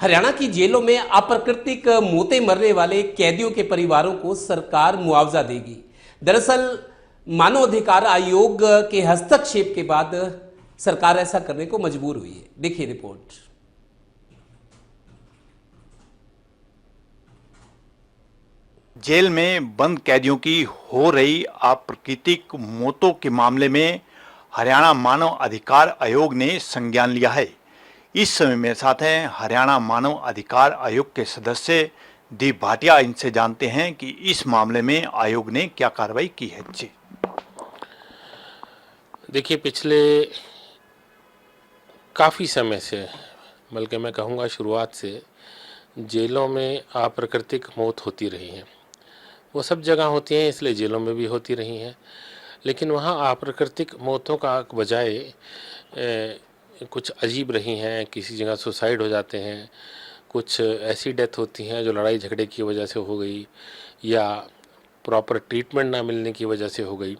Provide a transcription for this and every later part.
हरियाणा की जेलों में अप्राकृतिक मौतें मरने वाले कैदियों के परिवारों को सरकार मुआवजा देगी। दरअसल मानवाधिकार आयोग के हस्तक्षेप के बाद सरकार ऐसा करने को मजबूर हुई है। देखिए रिपोर्ट। जेल में बंद कैदियों की हो रही अप्राकृतिक मौतों के मामले में हरियाणा मानव अधिकार आयोग ने संज्ञान लिया है। इस समय मेरे साथ हैं हरियाणा मानव अधिकार आयोग के सदस्य दीप भाटिया। इनसे जानते हैं कि इस मामले में आयोग ने क्या कार्रवाई की है। जी देखिए, पिछले काफ़ी समय से, बल्कि मैं कहूँगा शुरुआत से, जेलों में अप्राकृतिक मौत होती रही है। वो सब जगह होती हैं, इसलिए जेलों में भी होती रही हैं। लेकिन वहाँ अप्राकृतिक मौतों का बजाय कुछ अजीब रही हैं। किसी जगह सुसाइड हो जाते हैं, कुछ ऐसी डेथ होती हैं जो लड़ाई झगड़े की वजह से हो गई या प्रॉपर ट्रीटमेंट ना मिलने की वजह से हो गई।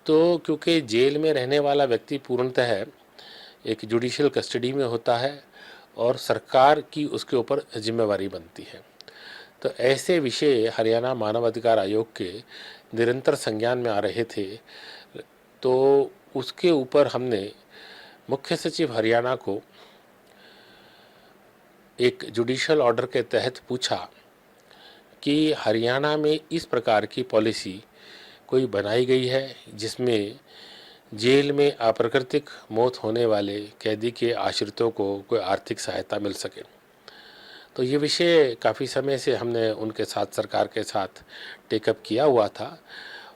तो क्योंकि जेल में रहने वाला व्यक्ति पूर्णतः एक जुडिशियल कस्टडी में होता है और सरकार की उसके ऊपर जिम्मेवारी बनती है, तो ऐसे विषय हरियाणा मानव अधिकार आयोग के निरंतर संज्ञान में आ रहे थे। तो उसके ऊपर हमने मुख्य सचिव हरियाणा को एक जुडिशियल ऑर्डर के तहत पूछा कि हरियाणा में इस प्रकार की पॉलिसी कोई बनाई गई है जिसमें जेल में अप्राकृतिक मौत होने वाले कैदी के आश्रितों को कोई आर्थिक सहायता मिल सके। तो ये विषय काफ़ी समय से हमने उनके साथ, सरकार के साथ टेकअप किया हुआ था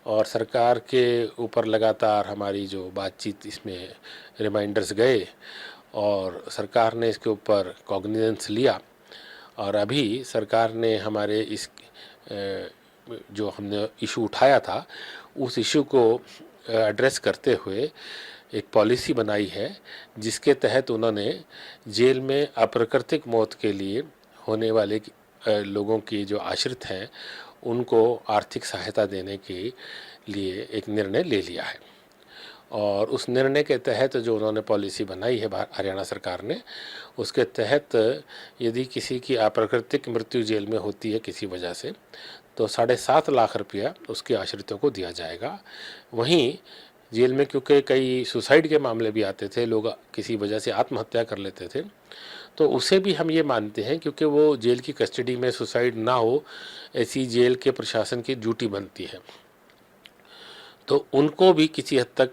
और सरकार के ऊपर लगातार हमारी जो बातचीत, इसमें रिमाइंडर्स गए और सरकार ने इसके ऊपर कॉग्निजेंस लिया। और अभी सरकार ने हमारे इस जो हमने इशू उठाया था, उस इशू को एड्रेस करते हुए एक पॉलिसी बनाई है जिसके तहत उन्होंने जेल में अप्राकृतिक मौत के लिए होने वाले लोगों की जो आश्रित हैं उनको आर्थिक सहायता देने के लिए एक निर्णय ले लिया है। और उस निर्णय के तहत जो उन्होंने पॉलिसी बनाई है हरियाणा सरकार ने, उसके तहत यदि किसी की अप्राकृतिक मृत्यु जेल में होती है किसी वजह से, तो 7.5 लाख रुपया उसके आश्रितों को दिया जाएगा। वहीं जेल में क्योंकि कई सुसाइड के मामले भी आते थे, लोग किसी वजह से आत्महत्या कर लेते थे, तो उसे भी हम ये मानते हैं क्योंकि वो जेल की कस्टडी में सुसाइड ना हो, ऐसी जेल के प्रशासन की ड्यूटी बनती है। तो उनको भी किसी हद तक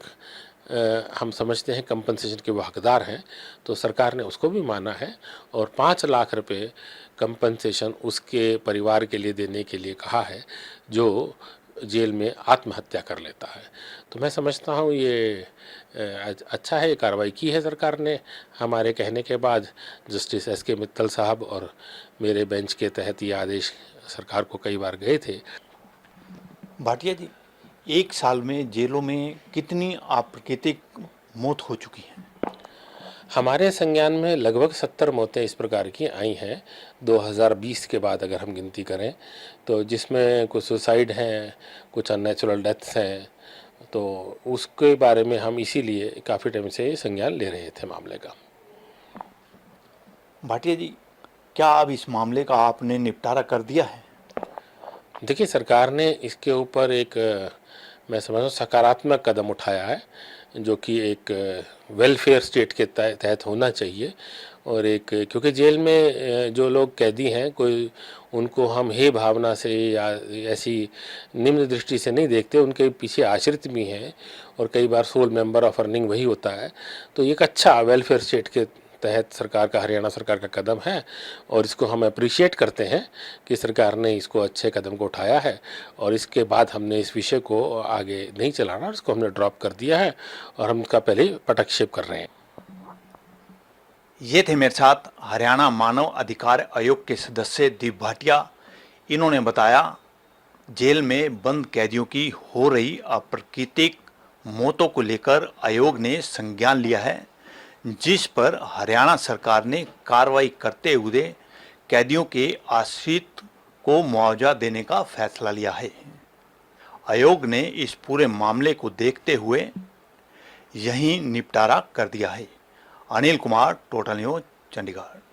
हम समझते हैं कंपनसेशन के वो हकदार हैं, तो सरकार ने उसको भी माना है और 5 लाख रुपए कंपनसेशन उसके परिवार के लिए देने के लिए कहा है जो जेल में आत्महत्या कर लेता है। तो मैं समझता हूँ ये अच्छा है, कार्रवाई की है सरकार ने हमारे कहने के बाद। जस्टिस एस के मित्तल साहब और मेरे बेंच के तहत ये आदेश सरकार को कई बार गए थे। भाटिया जी, एक साल में जेलों में कितनी अप्राकृतिक मौत हो चुकी है? हमारे संज्ञान में लगभग 70 मौतें इस प्रकार की आई हैं 2020 के बाद, अगर हम गिनती करें तो, जिसमें कुछ सुसाइड हैं, कुछ अननेचुरल डेथ्स हैं। तो उसके बारे में हम इसीलिए काफ़ी टाइम से संज्ञान ले रहे थे मामले का। भाटिया जी, क्या अब इस मामले का आपने निपटारा कर दिया है? देखिए, सरकार ने इसके ऊपर एक मैं समझता हूँ सकारात्मक कदम उठाया है, जो कि एक वेलफेयर स्टेट के तहत होना चाहिए। और एक, क्योंकि जेल में जो लोग कैदी हैं, कोई उनको हम हे भावना से या ऐसी निम्न दृष्टि से नहीं देखते, उनके पीछे आश्रित भी हैं और कई बार सोल मेंबर ऑफ अर्निंग वही होता है। तो एक अच्छा वेलफेयर स्टेट के तहत सरकार का, हरियाणा सरकार का कदम है और इसको हम अप्रिशिएट करते हैं कि सरकार ने इसको अच्छे कदम को उठाया है। और इसके बाद हमने इस विषय को आगे नहीं चलाना, इसको हमने ड्रॉप कर दिया है और हम इसका पहले पटक्षेप कर रहे हैं। ये थे मेरे साथ हरियाणा मानव अधिकार आयोग के सदस्य दीप भाटिया। इन्होंने बताया जेल में बंद कैदियों की हो रही अप्राकृतिक मौतों को लेकर आयोग ने संज्ञान लिया है, जिस पर हरियाणा सरकार ने कार्रवाई करते हुए कैदियों के आश्रित को मुआवजा देने का फैसला लिया है। आयोग ने इस पूरे मामले को देखते हुए यहीं निपटारा कर दिया है। Anil Kumar, total news, Chandigarh.